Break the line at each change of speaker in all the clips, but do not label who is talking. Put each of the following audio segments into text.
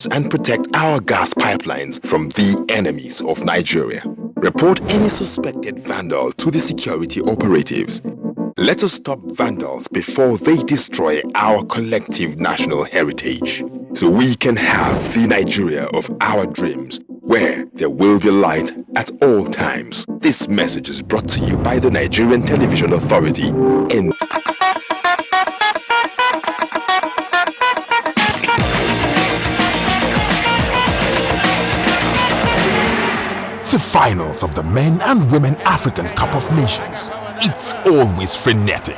and protect our gas pipelines from the enemies of Nigeria. Report any suspected vandal to the security operatives. Let us stop vandals before they destroy our collective national heritage, so we can have the Nigeria of our dreams, where there will be light at all times. This message is brought to you by the Nigerian Television Authority and
the finals of the Men and Women African Cup of Nations. It's always frenetic.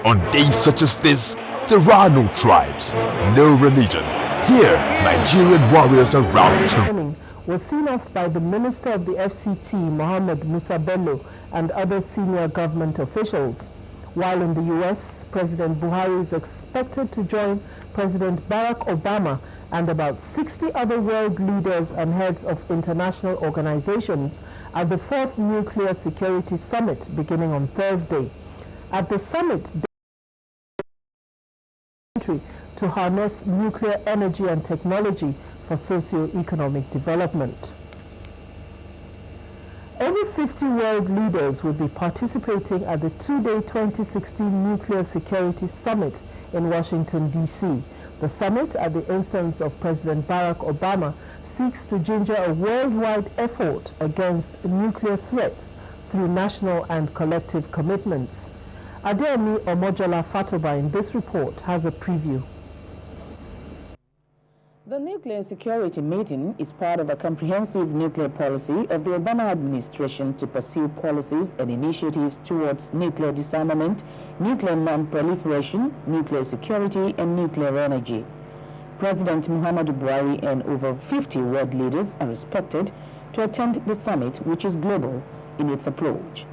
On days such as this, there are no tribes, no religion. Here, Nigerian warriors are round
was seen off by the Minister of the FCT, Mohammed Musa Bello, and other senior government officials. While in the US, President Buhari is expected to join President Barack Obama and about 60 other world leaders and heads of international organizations at the 4th Nuclear Security Summit beginning on Thursday. At the summit, to harness nuclear energy and technology for socio-economic development. Over 50 world leaders will be participating at the two-day 2016 Nuclear Security Summit in Washington, D.C. The summit, at the instance of President Barack Obama, seeks to ginger a worldwide effort against nuclear threats through national and collective commitments. Adeyemi Omojola Fatoba in this report has a preview.
The nuclear security meeting is part of a comprehensive nuclear policy of the Obama administration to pursue policies and initiatives towards nuclear disarmament, nuclear non-proliferation, nuclear security, and nuclear energy. President Muhammadu Buhari and over 50 world leaders are expected to attend the summit, which is global in its approach.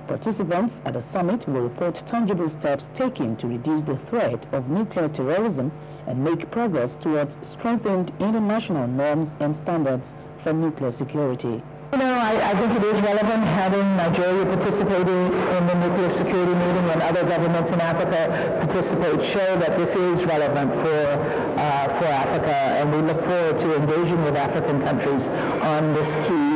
Participants at the summit will report tangible steps taken to reduce the threat of nuclear terrorism and make progress towards strengthened international norms and standards for nuclear security.
You know, I think it is relevant having Nigeria participating in the nuclear security meeting and other governments in Africa participate, show that this is relevant for Africa, and we look forward to engaging with African countries on this key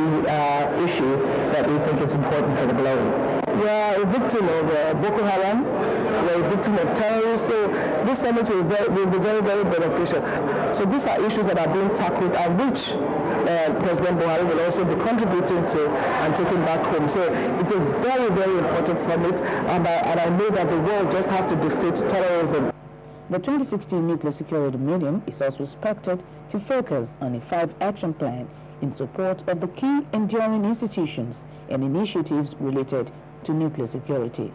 issue that we think is important for the globe. We are a victim of Boko Haram, we are a victim of terrorists, so this summit will be very, very beneficial. So these are issues that are being tackled and which President Buhari will also be contributing to and taking back home. So it's a very, very important summit, and I know that the world just has to defeat terrorism.
The 2016 Nuclear Security Meeting is also expected to focus on a 5-action plan in support of the key enduring institutions and initiatives related to nuclear security.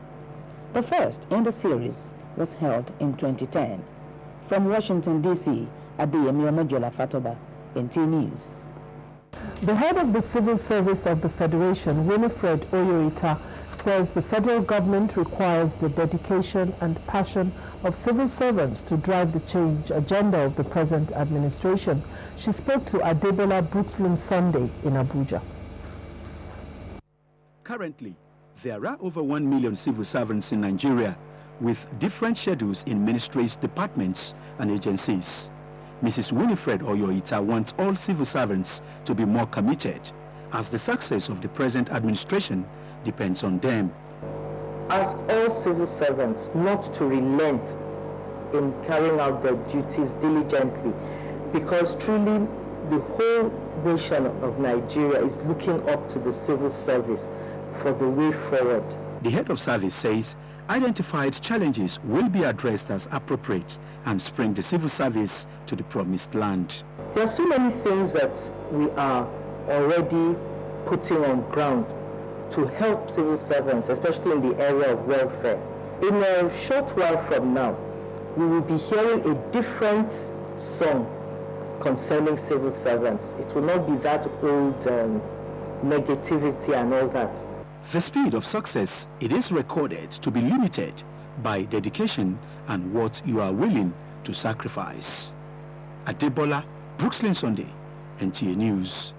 The first in the series was held in 2010. From Washington, D.C., Adeyemi Omojola Fatoba, NTA News.
The head of the Civil Service of the Federation, Winifred Oyoita, says the federal government requires the dedication and passion of civil servants to drive the change agenda of the present administration. She spoke to Adebola Brooksland Sunday in Abuja.
Currently, there are over 1 million civil servants in Nigeria with different schedules in ministries, departments, and agencies. Mrs. Winifred Oyoita wants all civil servants to be more committed, as the success of the present administration depends on them.
Ask all civil servants not to relent in carrying out their duties diligently, because truly the whole nation of Nigeria is looking up to the civil service for the way forward.
The head of service says identified challenges will be addressed as appropriate and bring the civil service to the promised land.
There are so many things that we are already putting on ground to help civil servants, especially in the area of welfare. In a short while from now, we will be hearing a different song concerning civil servants. It will not be that old negativity and all that.
The speed of success, it is recorded to be limited by dedication and what you are willing to sacrifice. Adebola Brooksland Sunday, NTA News.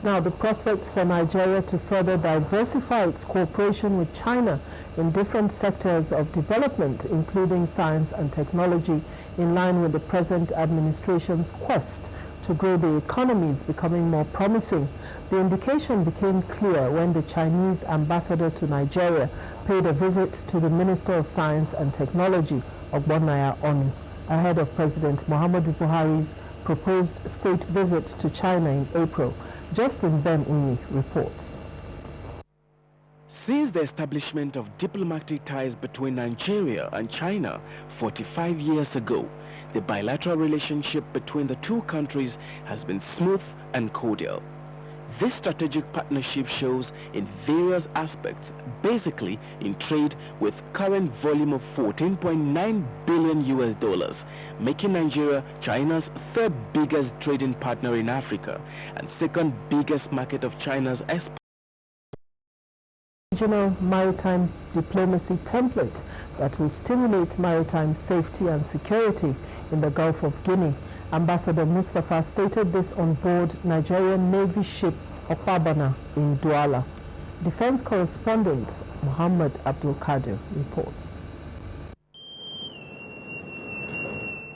Now, the prospects for Nigeria to further diversify its cooperation with China in different sectors of development, including science and technology, in line with the present administration's quest to grow the economy, is becoming more promising. The indication became clear when the Chinese ambassador to Nigeria paid a visit to the Minister of Science and Technology, Ogbonnaya Onu, ahead of President Muhammadu Buhari's proposed state visit to China in April. Justin Ben-Uni reports.
Since the establishment of diplomatic ties between Nigeria and China 45 years ago, the bilateral relationship between the two countries has been smooth and cordial. This strategic partnership shows in various aspects, basically in trade, with current volume of $14.9 billion, making Nigeria China's third biggest trading partner in Africa and second biggest market of China's export.
Regional maritime diplomacy template that will stimulate maritime safety and security in the Gulf of Guinea. Ambassador Mustafa stated this on board Nigerian Navy ship Okpabana in Douala. Defense correspondent Muhammad Abdul Kadir reports.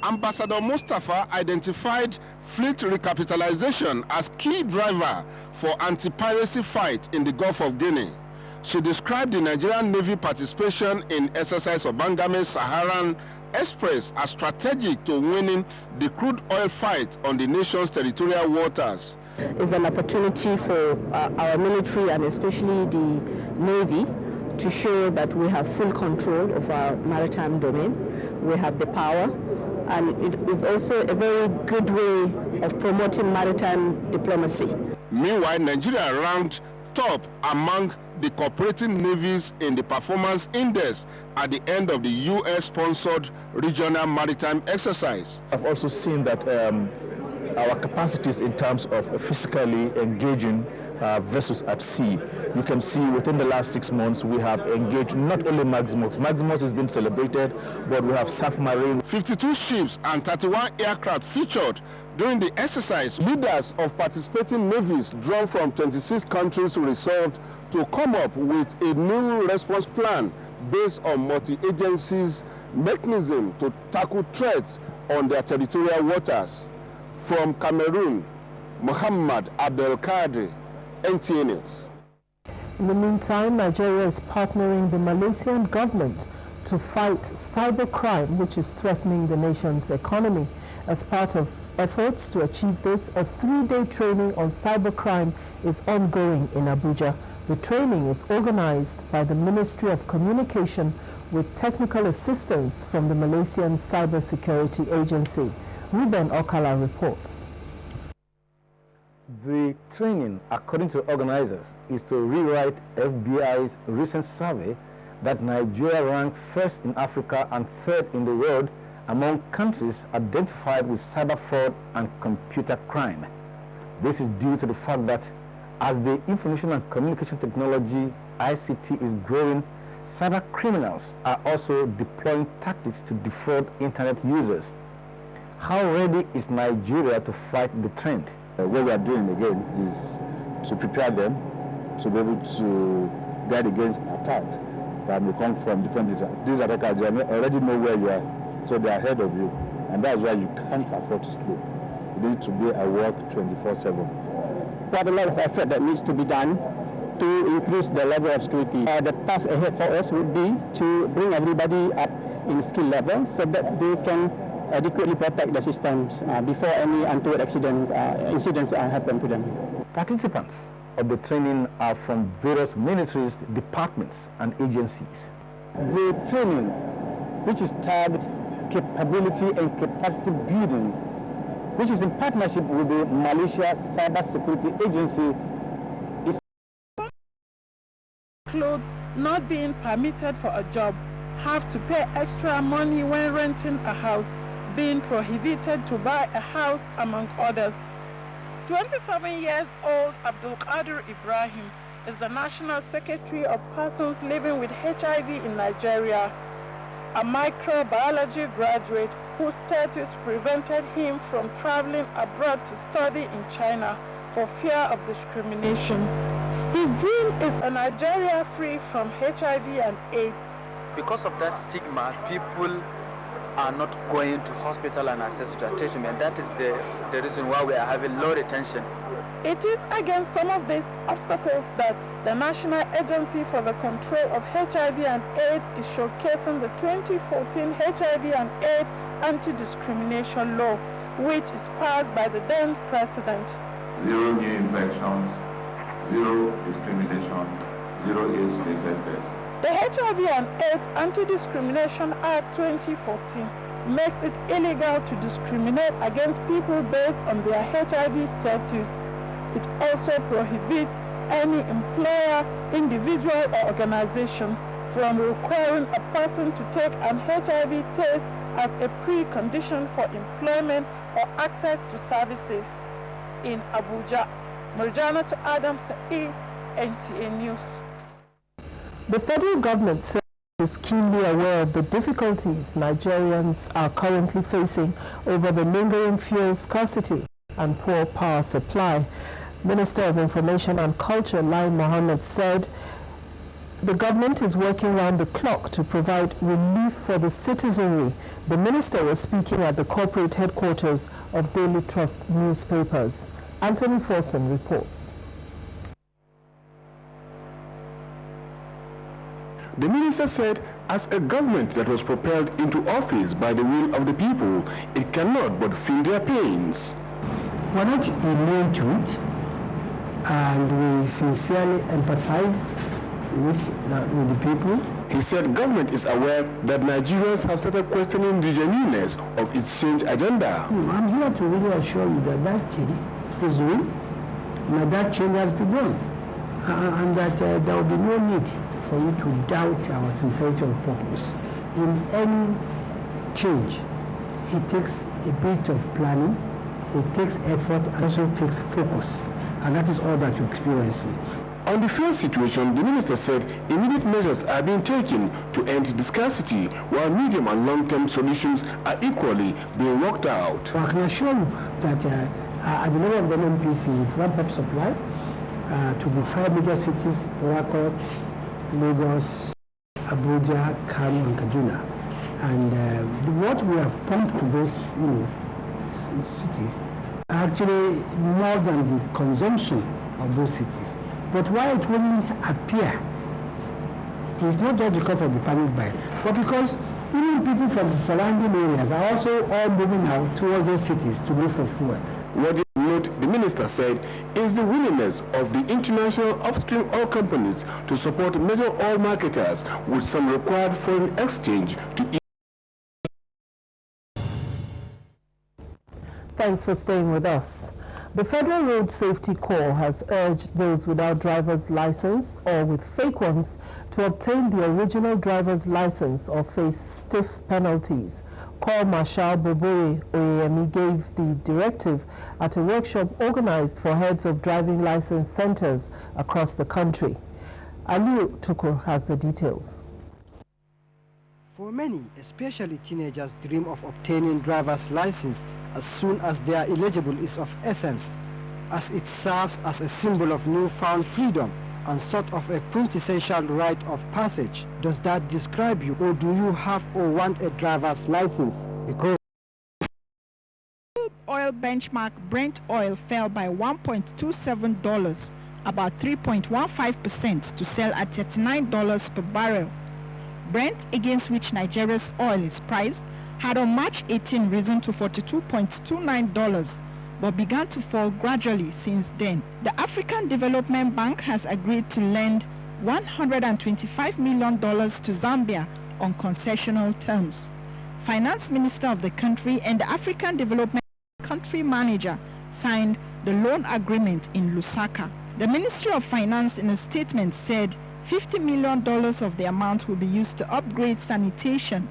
Ambassador Mustafa identified fleet recapitalization as key driver for anti-piracy fight in the Gulf of Guinea. She described the Nigerian Navy participation in exercise Obangame Saharan Express as strategic to winning the crude oil fight on the nation's territorial waters.
It's an opportunity for our military and especially the Navy to show that we have full control of our maritime domain. We have the power, and it is also a very good way of promoting maritime diplomacy.
Meanwhile, Nigeria ranked top among the cooperating navies in the performance index at the end of the US-sponsored regional maritime exercise.
I've also seen that our capacities in terms of physically engaging vessels at sea. You can see within the last 6 months we have engaged not only Maximus. Maximus has been celebrated, but we have submarine.
52 ships and 31 aircraft featured during the exercise. Leaders of participating navies drawn from 26 countries resolved to come up with a new response plan based on multi-agencies mechanism to tackle threats on their territorial waters. From Cameroon, Muhammad Abdul Kadir, NTA News.
In the meantime, Nigeria is partnering the Malaysian government to fight cybercrime, which is threatening the nation's economy. As part of efforts to achieve this, a 3-day training on cybercrime is ongoing in Abuja. The training is organized by the Ministry of Communication with technical assistance from the Malaysian Cybersecurity Agency. Ruben Okala reports.
The training, according to organizers, is to rewrite FBI's recent survey that Nigeria ranked first in Africa and third in the world among countries identified with cyber fraud and computer crime. This is due to the fact that as the information and communication technology ICT is growing, cyber criminals are also deploying tactics to defraud internet users. How ready is Nigeria to fight the trend?
What we are doing again is to prepare them to be able to guard against attacks that may come from different places. These attackers, they already know where you are, so they are ahead of you, and that's why you can't afford to sleep. You need to be at work 24/7.
Quite a lot of effort that needs to be done to increase the level of security. The task ahead for us would be to bring everybody up in skill level so that they can adequately protect the systems before any untoward incidents happen to them.
Participants of the training are from various ministries, departments, and agencies.
The training, which is tagged capability and capacity building, which is in partnership with the Malaysia Cybersecurity Agency, is
clothes not being permitted for a job, have to pay extra money when renting a house, being prohibited to buy a house, among others. 27 years old Abdul Qadir Ibrahim is the National Secretary of Persons Living with HIV in Nigeria, a microbiology graduate whose status prevented him from traveling abroad to study in China, for fear of discrimination. His dream is a Nigeria free from HIV and AIDS.
Because of that stigma, people are not going to hospital and access to treatment. That is the reason why we are having low retention.
It is against some of these obstacles that the National Agency for the Control of HIV and AIDS is showcasing the 2014 HIV and AIDS anti-discrimination law, which is passed by the then president.
0 new infections, 0 discrimination, 0 AIDS-related deaths.
The HIV and AIDS Anti-Discrimination Act 2014 makes it illegal to discriminate against people based on their HIV status. It also prohibits any employer, individual or organization from requiring a person to take an HIV test as a precondition for employment or access to services. In Abuja, Marjana to Adam Saeed, NTA News.
The federal government says it is keenly aware of the difficulties Nigerians are currently facing over the lingering fuel scarcity and poor power supply. Minister of Information and Culture, Lai Mohammed, said the government is working round the clock to provide relief for the citizenry. The minister was speaking at the corporate headquarters of Daily Trust newspapers. Anthony Forson reports.
The minister said, as a government that was propelled into office by the will of the people, it cannot but feel their pains.
We're not immune to it, and we sincerely empathize with the people.
He said government is aware that Nigerians have started questioning the genuineness of its change agenda.
I'm here to really assure you that that change is real, and that change has begun, and that there will be no need for you to doubt our sincerity of purpose. In any change, it takes a bit of planning, it takes effort, and also takes focus. And that is all that you're experiencing.
On the fuel situation, the minister said immediate measures are being taken to end the scarcity, while medium and long-term solutions are equally being worked out.
So I can assure you that at the level of the NPC, we ramp up supply to the 5 major cities, Port, Lagos, Abuja, Kano, and Kaduna. And what we have pumped to those cities actually more than the consumption of those cities. But why it wouldn't appear is not just because of the panic buy, but because even people from the surrounding areas are also all moving out towards those cities to look for fuel.
What you note, the minister said, is the willingness of the international upstream oil companies to support major oil marketers with some required foreign exchange to.
Thanks for staying with us. The Federal Road Safety Corps has urged those without driver's license or with fake ones to obtain the original driver's license or face stiff penalties. Corps Marshal Bobore Oyemi gave the directive at a workshop organized for heads of driving license centers across the country. Aliu Tukur has the details.
For many, especially teenagers, dream of obtaining driver's license as soon as they are eligible is of essence, as it serves as a symbol of newfound freedom and sort of a quintessential rite of passage. Does that describe you, or do you have or want a driver's license? Because
oil benchmark Brent oil fell by $1.27, about 3.15%, to sell at $39 per barrel. Brent, against which Nigeria's oil is priced, had on March 18 risen to $42.29, but began to fall gradually since then. The African Development Bank has agreed to lend $125 million to Zambia on concessional terms. Finance Minister of the country and the African Development Country Manager signed the loan agreement in Lusaka. The Ministry of Finance in a statement said $50 million of the amount will be used to upgrade sanitation.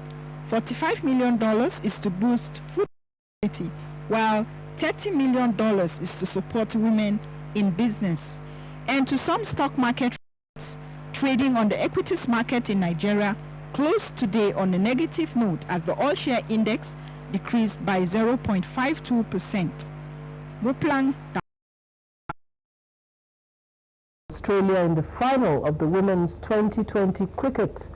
$45 million is to boost food security, while $30 million is to support women in business. And to some stock market reports, trading on the equities market in Nigeria closed today on a negative note as the all share index decreased by 0.52%. Muplang
Australia in the final of the Women's 2020 Cricket